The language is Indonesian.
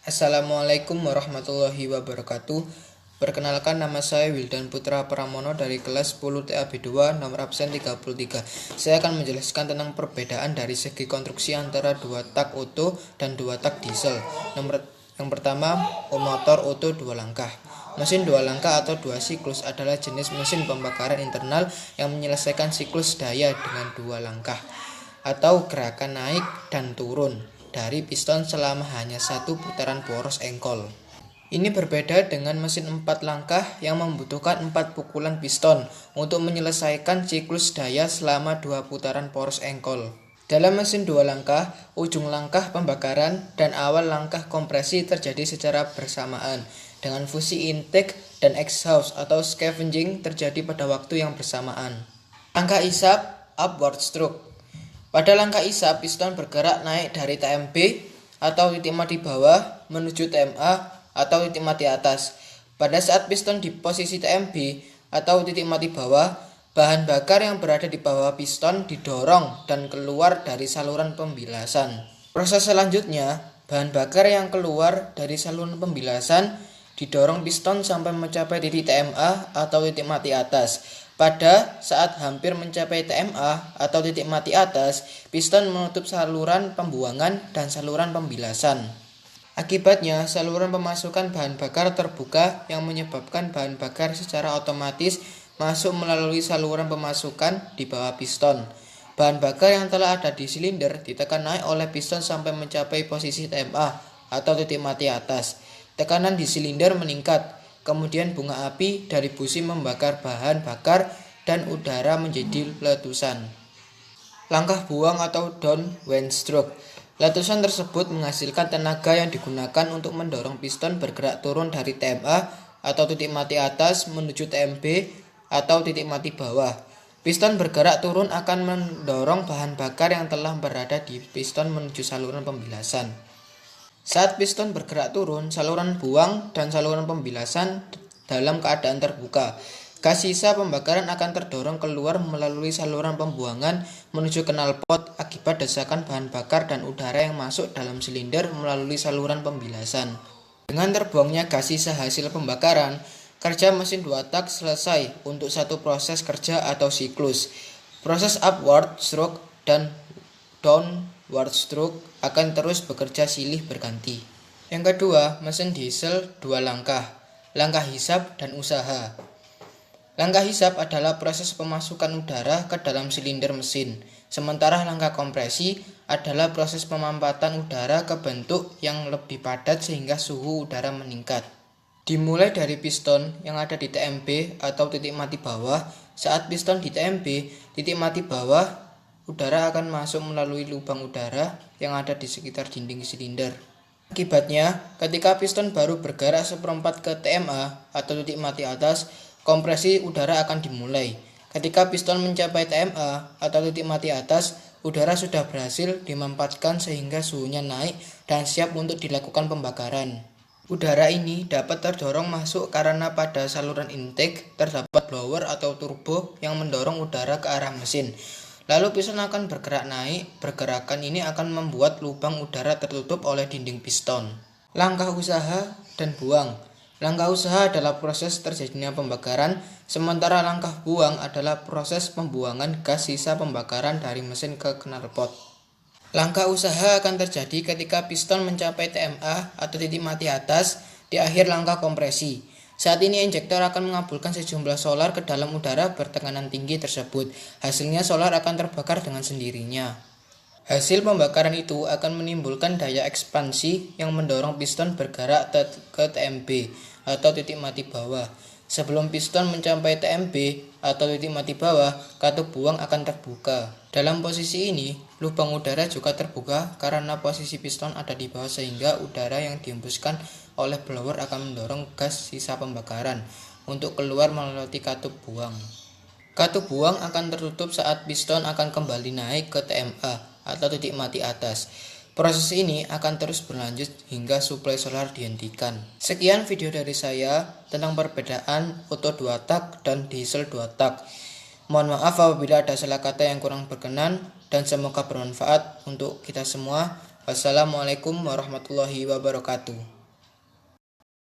Assalamualaikum warahmatullahi wabarakatuh. Perkenalkan, nama saya Wildan Putra Pramono dari kelas 10 TAB2 nomor absen 33. Saya akan menjelaskan tentang perbedaan dari segi konstruksi antara dua tak Otto dan dua tak diesel. Yang pertama, motor Otto dua langkah. Mesin dua langkah atau dua siklus adalah jenis mesin pembakaran internal yang menyelesaikan siklus daya dengan dua langkah atau gerakan naik dan turun dari piston selama hanya satu putaran boros engkol. Ini berbeda dengan mesin 4 langkah yang membutuhkan 4 pukulan piston untuk menyelesaikan siklus daya selama 2 putaran poros engkol. Dalam mesin 2 langkah, ujung langkah pembakaran dan awal langkah kompresi terjadi secara bersamaan, dengan fusi intake dan exhaust atau scavenging terjadi pada waktu yang bersamaan. Langkah isap upward stroke. Pada langkah isap, piston bergerak naik dari TMB atau titik mati bawah menuju TMA atau titik mati atas. Pada saat piston di posisi TMB atau titik mati bawah, bahan bakar yang berada di bawah piston didorong dan keluar dari saluran pembilasan. Proses selanjutnya, bahan bakar yang keluar dari saluran pembilasan didorong piston sampai mencapai titik TMA atau titik mati atas. Pada saat hampir mencapai TMA atau titik mati atas, piston menutup saluran pembuangan dan saluran pembilasan. Akibatnya, saluran pemasukan bahan bakar terbuka yang menyebabkan bahan bakar secara otomatis masuk melalui saluran pemasukan di bawah piston. Bahan bakar yang telah ada di silinder ditekan naik oleh piston sampai mencapai posisi TMA atau titik mati atas. Tekanan di silinder meningkat. Kemudian bunga api dari busi membakar bahan bakar dan udara menjadi letusan. Langkah buang atau downwind stroke. Letusan tersebut menghasilkan tenaga yang digunakan untuk mendorong piston bergerak turun dari TMA atau titik mati atas menuju TMB atau titik mati bawah. Piston bergerak turun akan mendorong bahan bakar yang telah berada di piston menuju saluran pembilasan. Saat piston bergerak turun, saluran buang dan saluran pembilasan dalam keadaan terbuka. Gas sisa pembakaran akan terdorong keluar melalui saluran pembuangan menuju knalpot akibat desakan bahan bakar dan udara yang masuk dalam silinder melalui saluran pembilasan. Dengan terbuangnya gas sisa hasil pembakaran, kerja mesin 2 tak selesai untuk satu proses kerja atau siklus. Proses upward stroke dan downward stroke akan terus bekerja silih berganti. Yang kedua, mesin diesel 2 langkah, langkah hisap dan usaha. Langkah hisap adalah proses pemasukan udara ke dalam silinder mesin, sementara langkah kompresi adalah proses pemampatan udara ke bentuk yang lebih padat sehingga suhu udara meningkat. Dimulai dari piston yang ada di TMB atau titik mati bawah. Saat piston di TMB, titik mati bawah, udara akan masuk melalui lubang udara yang ada di sekitar dinding silinder. Akibatnya, ketika piston baru bergerak seperempat ke TMA atau titik mati atas, kompresi udara akan dimulai. Ketika piston mencapai TMA atau titik mati atas, udara sudah berhasil dimampatkan sehingga suhunya naik dan siap untuk dilakukan pembakaran. Udara ini dapat terdorong masuk karena pada saluran intake terdapat blower atau turbo yang mendorong udara ke arah mesin. Lalu piston akan bergerak naik. Pergerakan ini akan membuat lubang udara tertutup oleh dinding piston. Langkah usaha dan buang. Langkah usaha adalah proses terjadinya pembakaran, sementara langkah buang adalah proses pembuangan gas sisa pembakaran dari mesin ke knalpot. Langkah usaha akan terjadi ketika piston mencapai TMA atau titik mati atas di akhir langkah kompresi. Saat ini injektor akan mengabulkan sejumlah solar ke dalam udara bertekanan tinggi tersebut. Hasilnya solar akan terbakar dengan sendirinya. Hasil pembakaran itu akan menimbulkan daya ekspansi yang mendorong piston bergerak ke TMB atau titik mati bawah. Sebelum piston mencapai TMB atau titik mati bawah, katup buang akan terbuka. Dalam posisi ini, lubang udara juga terbuka karena posisi piston ada di bawah sehingga udara yang dihembuskan oleh blower akan mendorong gas sisa pembakaran untuk keluar melalui katup buang. Katup buang akan tertutup saat piston akan kembali naik ke TMA atau titik mati atas. Proses ini akan terus berlanjut hingga suplai solar dihentikan. Sekian video dari saya tentang perbedaan Otto 2 tak dan diesel 2 tak. Mohon maaf apabila ada salah kata yang kurang berkenan dan semoga bermanfaat untuk kita semua. Wassalamualaikum warahmatullahi wabarakatuh.